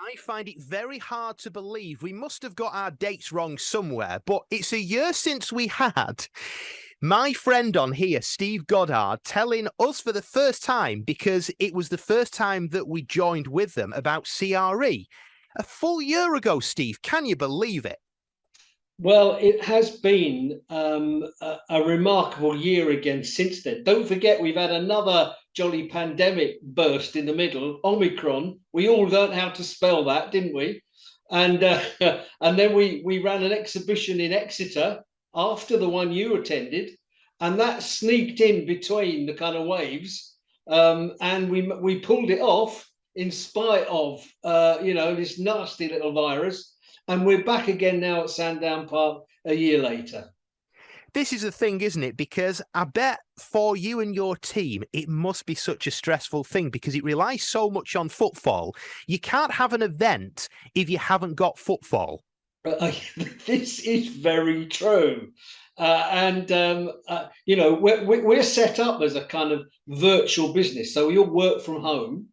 I find it very hard to believe. We must have got our dates wrong somewhere, but it's a year since we had my friend on here, Steve Goddard, telling us for the first time, because it was the first time that we joined with them, about CRE. A full year ago, Steve. Can you believe it? Well, it has been a remarkable year again since then. Don't forget, we've had another jolly pandemic burst in the middle, Omicron. We all learned how to spell that, didn't we? And and then we ran an exhibition in Exeter after the one you attended, and that sneaked in between the kind of waves, and we pulled it off in spite of this nasty little virus, and we're back again now at Sandown Park a year later. This is the thing, isn't it? Because I bet for you and your team, it must be such a stressful thing because it relies so much on footfall. You can't have an event if you haven't got footfall. This is very true. We're set up as a kind of virtual business. So we all work from home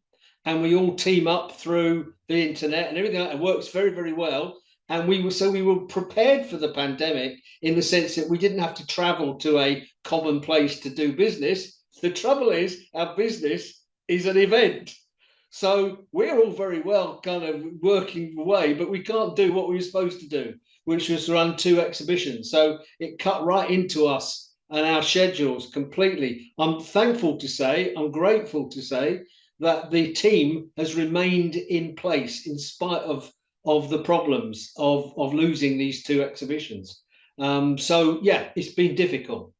and we all team up through the internet and everything like that. It works very, very well. And we were prepared for the pandemic in the sense that we didn't have to travel to a common place to do business. The trouble is, our business is an event. So we're all very well kind of working away, but we can't do what we were supposed to do, which was run 2 exhibitions. So it cut right into us and our schedules completely. I'm thankful to say, I'm grateful to say that the team has remained in place in spite of the problems of losing these 2 exhibitions. It's been difficult.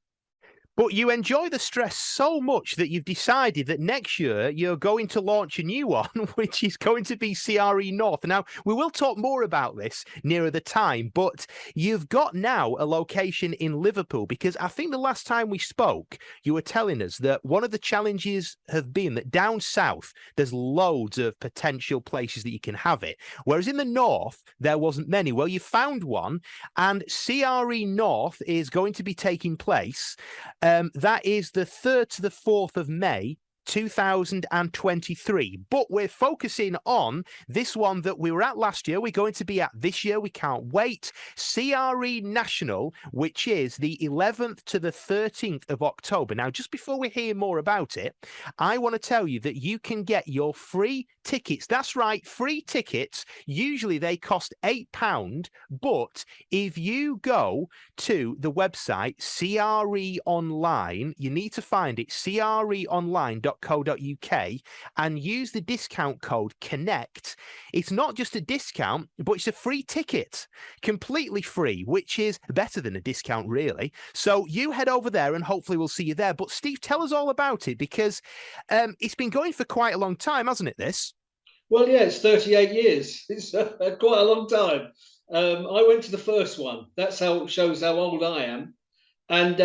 But you enjoy the stress so much that you've decided that next year you're going to launch a new one, which is going to be CRE North. Now, we will talk more about this nearer the time, but you've got now a location in Liverpool, because I think the last time we spoke, you were telling us that one of the challenges have been that down south, there's loads of potential places that you can have it. Whereas in the north, there wasn't many. Well, you found one, and CRE North is going to be taking place. That is the 3rd to the 4th of May, 2023. But we're focusing on this one that we were at last year. We're going to be at this year. We can't wait. CRE National, which is the 11th to the 13th of October. Now, just before we hear more about it, I want to tell you that you can get your free tickets. That's right, free tickets. Usually they cost £8, but if you go to the website CRE Online, you need to find it, creonline.com. .co.uk, and use the discount code Konnect. It's not just a discount, but it's a free ticket, completely free, which is better than a discount, really. So you head over there and hopefully we'll see you there. But Steve, tell us all about it, because it's been going for quite a long time, hasn't it, this? Well, yeah, it's 38 years. It's quite a long time. I went to the first one. That's how it shows how old I am. And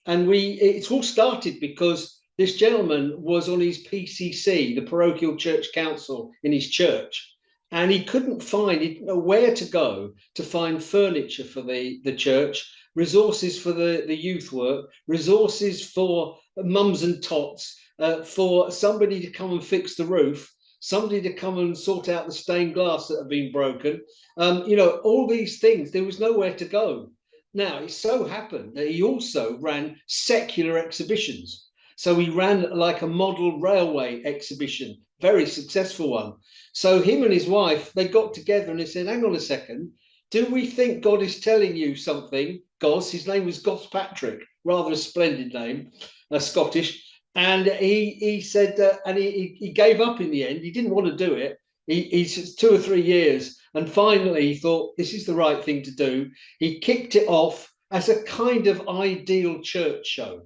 it's all started because this gentleman was on his PCC, the Parochial Church Council in his church, and he couldn't find, he didn't know where to go to find furniture for the church, resources for the youth work, resources for mums and tots, for somebody to come and fix the roof, somebody to come and sort out the stained glass that had been broken. All these things, there was nowhere to go. Now, it so happened that he also ran secular exhibitions. So he ran like a model railway exhibition, very successful one. So him and his wife, they got together and they said, hang on a second, do we think God is telling you something? Goss, his name was Goss Patrick, rather a splendid name, Scottish. And he said, and he gave up in the end. He didn't want to do it. He's 2 or 3 years. And finally, he thought, this is the right thing to do. He kicked it off as a kind of ideal church show.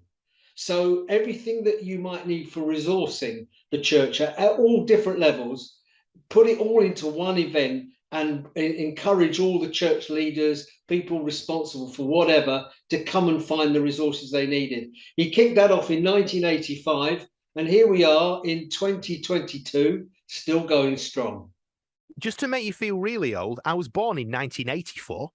So everything that you might need for resourcing the church at all different levels, put it all into one event and encourage all the church leaders, people responsible for whatever, to come and find the resources they needed. He kicked that off in 1985, and here we are in 2022, still going strong. just to make you feel really old, I was born in 1984.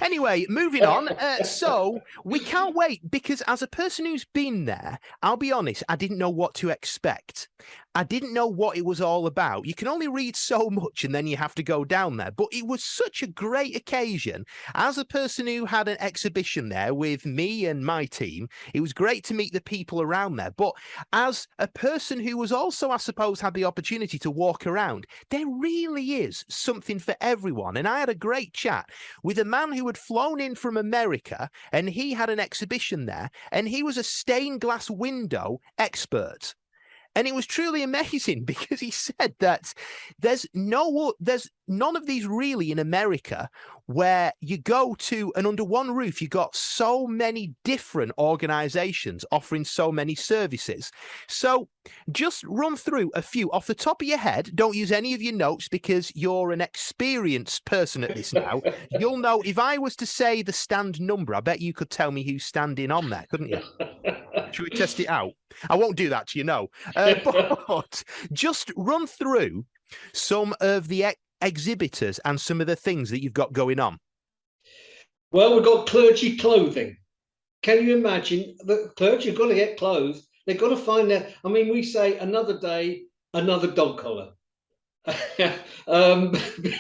Anyway, moving on. So we can't wait, because as a person who's been there, I'll be honest, I didn't know what to expect. I didn't know what it was all about. You can only read so much and then you have to go down there. But it was such a great occasion. As a person who had an exhibition there with me and my team, it was great to meet the people around there. But as a person who was also, I suppose, had the opportunity to walk around, there really is something for everyone. And I had a great chat with a man who had flown in from America, and he had an exhibition there, and he was a stained glass window expert. And it was truly amazing, because he said that there's none of these really in America where you go to, and under one roof, you got so many different organizations offering so many services. So just run through a few off the top of your head. Don't use any of your notes, because you're an experienced person at this now. You'll know if I was to say the stand number, I bet you could tell me who's standing on there, couldn't you? Should we test it out? I won't do that to you, no. But just run through some of the exhibitors and some of the things that you've got going on. Well, we've got clergy clothing. Can you imagine the clergy have got to get clothes? They've got to find their, I mean, we say another day, another dog collar.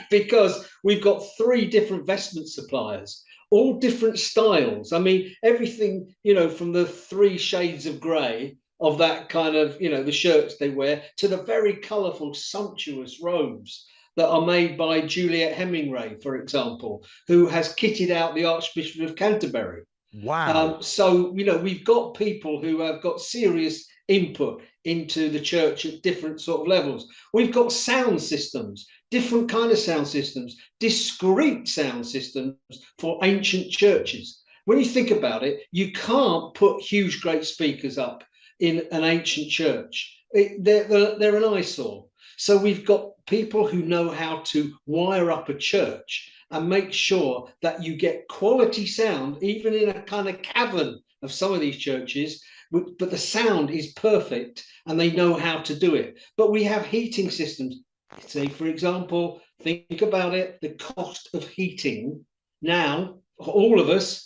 Because we've got 3 different vestment suppliers, all different styles. I mean, everything, from the 3 shades of grey of that kind of, the shirts they wear, to the very colourful, sumptuous robes that are made by Juliet Hemingway, for example, who has kitted out the Archbishop of Canterbury. Wow. So, we've got people who have got serious input into the church at different sort of levels. We've got sound systems, different kind of sound systems, discrete sound systems for ancient churches. When you think about it, you can't put huge, great speakers up in an ancient church. They're an eyesore. So we've got people who know how to wire up a church and make sure that you get quality sound, even in a kind of cavern of some of these churches, but the sound is perfect and they know how to do it. But we have heating systems. Say, for example, think about it, the cost of heating now, for all of us.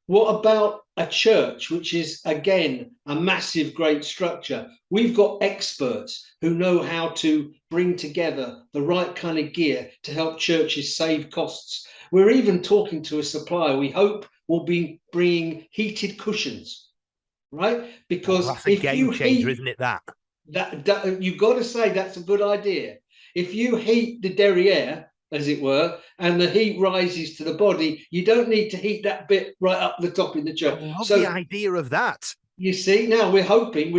What about a church, which is, again, a massive, great structure? We've got experts who know how to bring together the right kind of gear to help churches save costs. We're even talking to a supplier we hope will be bringing heated cushions, right? Because that's a game changer, isn't it, that you've got to say that's a good idea. If you heat the derriere, as it were, and the heat rises to the body, you don't need to heat that bit right up the top in the church. I love the idea of that. You see, now we're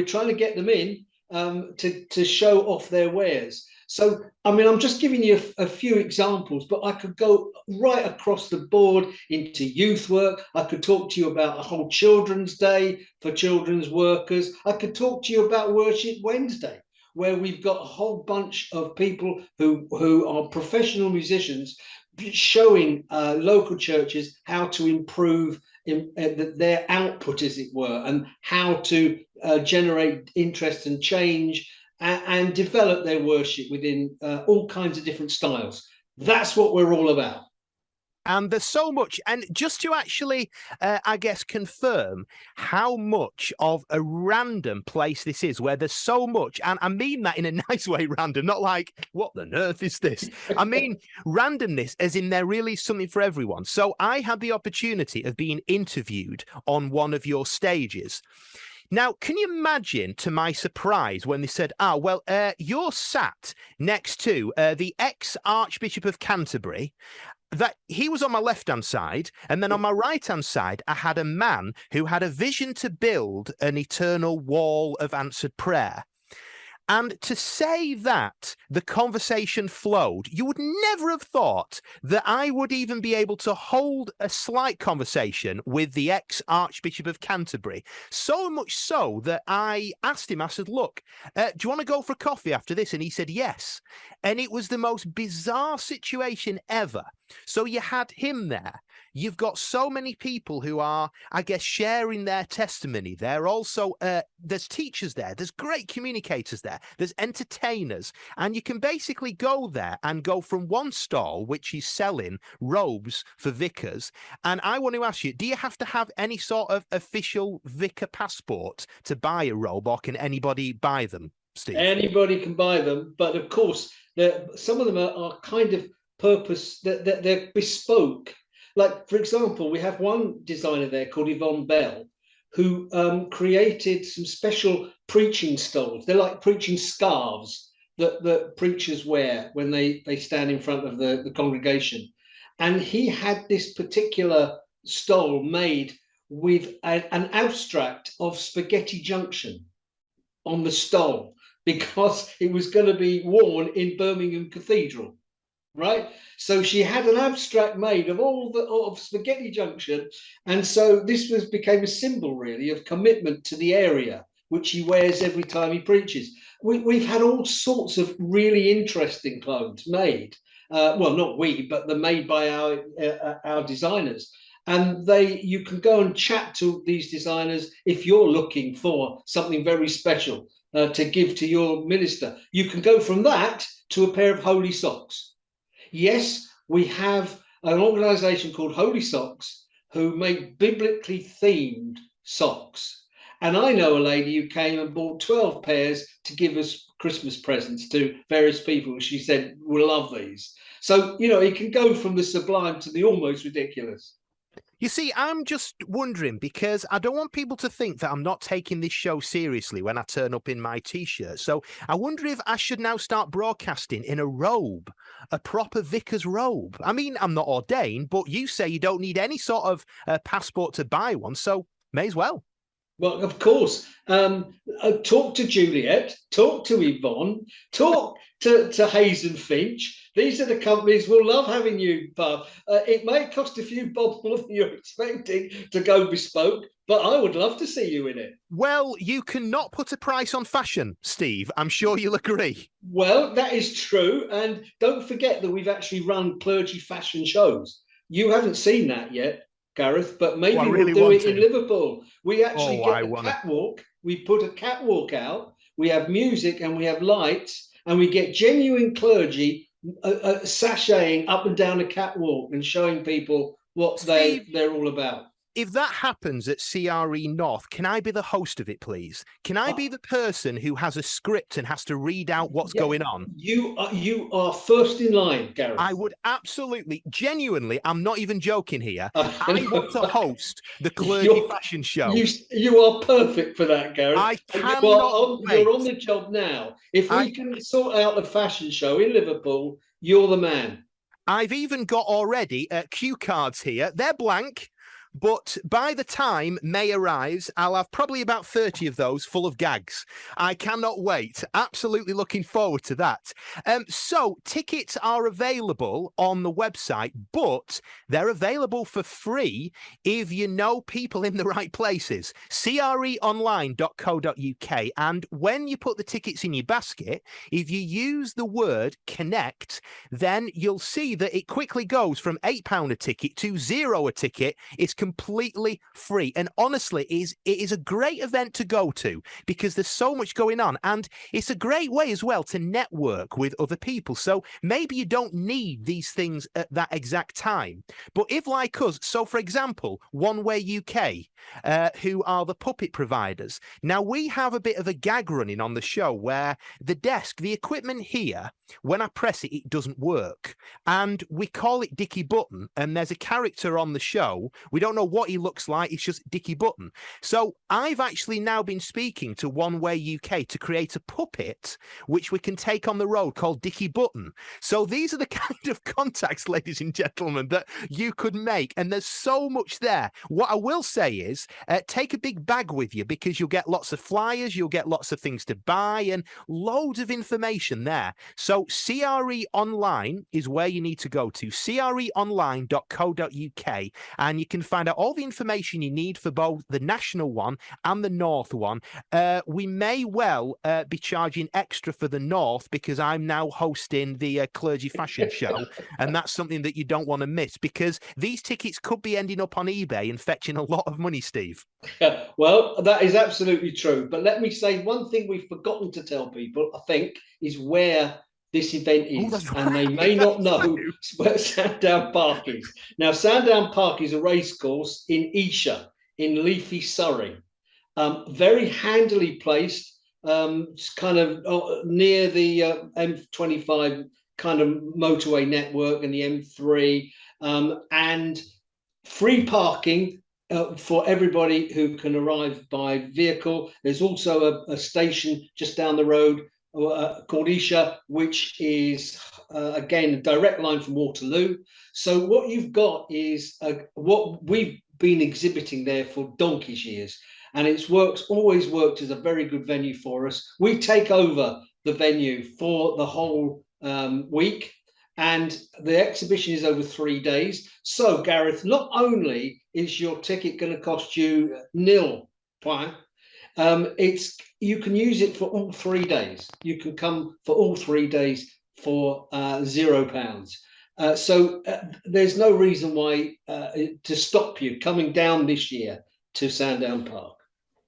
trying to get them in to show off their wares. So, I mean, I'm just giving you a few examples, but I could go right across the board into youth work. I could talk to you about a whole Children's Day for children's workers. I could talk to you about Worship Wednesday, where we've got a whole bunch of people who are professional musicians showing local churches how to improve their output, as it were, and how to generate interest and change and develop their worship within all kinds of different styles. That's what we're all about. And there's so much. And just to actually, I guess, confirm how much of a random place this is, where there's so much, and I mean that in a nice way, random, not like, what on earth is this? I mean randomness, as in there really is something for everyone. So I had the opportunity of being interviewed on one of your stages. Now, can you imagine, to my surprise, when they said, you're sat next to the ex-Archbishop of Canterbury, that he was on my left-hand side, and then on my right-hand side, I had a man who had a vision to build an eternal wall of answered prayer. And to say that the conversation flowed, you would never have thought that I would even be able to hold a slight conversation with the ex-Archbishop of Canterbury. So much so that I asked him, I said, look, do you want to go for coffee after this? And he said, yes. And it was the most bizarre situation ever. So you had him there. You've got so many people who are, I guess, sharing their testimony. They're also, there's teachers there. There's great communicators there. there, there's entertainers, and you can basically go there and go from one stall, which is selling robes for vicars. And I want to ask you, do you have to have any sort of official vicar passport to buy a robe, or can anybody buy them, Steve? Anybody can buy them, but of course, some of them are kind of purpose, that they're bespoke. Like, for example, we have one designer there called Yvonne Bell, who created some special preaching stoles. They're like preaching scarves that preachers wear when they stand in front of the congregation. And he had this particular stole made with an abstract of Spaghetti Junction on the stole, because it was going to be worn in Birmingham Cathedral, right? So she had an abstract made of of Spaghetti Junction, and so this became a symbol, really, of commitment to the area, which he wears every time he preaches. We've had all sorts of really interesting clothes made. Well, not we, but they're made by our designers. And you can go and chat to these designers if you're looking for something very special to give to your minister. You can go from that to a pair of holy socks. Yes, we have an organization called Holy Socks who make biblically themed socks. And I know a lady who came and bought 12 pairs to give us Christmas presents to various people. She said, we'll love these. So, it can go from the sublime to the almost ridiculous. You see, I'm just wondering, because I don't want people to think that I'm not taking this show seriously when I turn up in my T-shirt. So I wonder if I should now start broadcasting in a robe, a proper vicar's robe. I mean, I'm not ordained, but you say you don't need any sort of passport to buy one, so may as well. Well, of course. Talk to Juliet, talk to Yvonne, talk to Hayes and Finch. These are the companies will love having you, Bob. It may cost a few bob more than you're expecting to go bespoke, but I would love to see you in it. Well, you cannot put a price on fashion, Steve. I'm sure you'll agree. Well, that is true. And don't forget that we've actually run clergy fashion shows. You haven't seen that yet, Gareth, but maybe we'll do it in Liverpool. We actually get a catwalk. We put a catwalk out. We have music and we have lights, and we get genuine clergy sashaying up and down a catwalk and showing people what they're all about. If that happens at CRE North, can I be the host of it, please? Can I be the person who has a script and has to read out what's going on? You are first in line, Gareth. I would absolutely, genuinely, I'm not even joking here. I want to host the clergy fashion show. You are perfect for that, Gareth. I cannot wait. You're on the job now. If we can sort out a fashion show in Liverpool, you're the man. I've even got already cue cards here. They're blank. But by the time May arrives, I'll have probably about 30 of those full of gags. I cannot wait. Absolutely looking forward to that. So tickets are available on the website, but they're available for free if you know people in the right places. CREonline.co.uk. And when you put the tickets in your basket, if you use the word Konnect, then you'll see that it quickly goes from £8 a ticket to £0 a ticket. It's completely free, and honestly it is a great event to go to because there's so much going on, and it's a great way as well to network with other people. So maybe you don't need these things at that exact time, but if, like us, so for example, One Way UK, who are the puppet providers, now we have a bit of a gag running on the show where the equipment here, when I press it, it doesn't work, and we call it Dickie Button, and there's a character on the show. We don't know what he looks like. It's just Dickie Button. So I've actually now been speaking to One Way UK to create a puppet which we can take on the road called Dickie Button. So these are the kind of contacts, ladies and gentlemen, that you could make, and there's so much there. What I will say is take a big bag with you, because you'll get lots of flyers, you'll get lots of things to buy, and loads of information there. So CRE Online is where you need to go to, creonline.co.uk, and you can find find out all the information you need for both the national one and the North one. We may well be charging extra for the North because I'm now hosting the Clergy Fashion Show, and that's something that you don't want to miss because these tickets could be ending up on eBay and fetching a lot of money, Steve. Yeah, well, that is absolutely true. But let me say one thing we've forgotten to tell people, I think, is where this event is. Right. And they may not know where Sandown Park is. Now, Sandown Park is a racecourse in Esher, in leafy Surrey. Very handily placed, kind of near the M25 kind of motorway network and the M3, and free parking for everybody who can arrive by vehicle. There's also a station just down the road called Esher, which is, again, a direct line from Waterloo. So what you've got is what we've been exhibiting there for donkey's years. And it's always worked as a very good venue for us. We take over the venue for the whole week. And the exhibition is over 3 days. So, Gareth, not only is your ticket going to cost you nil, you can use it for all 3 days. You can come for all 3 days for £0. So there's no reason why to stop you coming down this year to Sandown Park.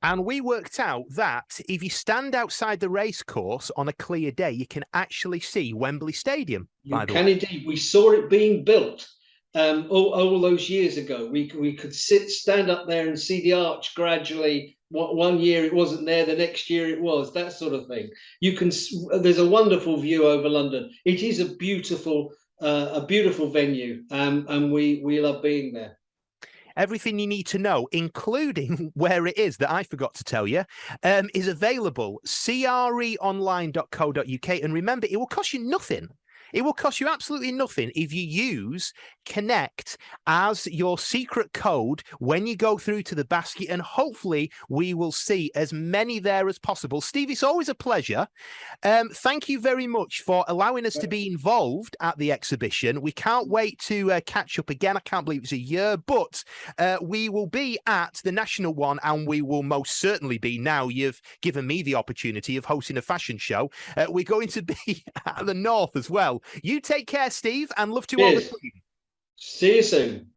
And we worked out that if you stand outside the racecourse on a clear day, you can actually see Wembley Stadium. You can indeed. We saw it being built all those years ago. We could stand up there and see the arch gradually. One year it wasn't there, the next year it was, that sort of thing. There's a wonderful view over London. It is a beautiful venue, and we love being there. Everything you need to know, including where it is that I forgot to tell you, is available creonline.co.uk. And remember, it will cost you nothing. It will cost you absolutely nothing if you use Konnect as your secret code when you go through to the basket, and hopefully we will see as many there as possible. Steve, it's always a pleasure. Thank you very much for allowing us to be involved at the exhibition. We can't wait to catch up again. I can't believe it's a year, but we will be at the national one, and we will most certainly be, now you've given me the opportunity of hosting a fashion show, we're going to be at the North as well. You take care, Steve, and love to all the team. See you soon.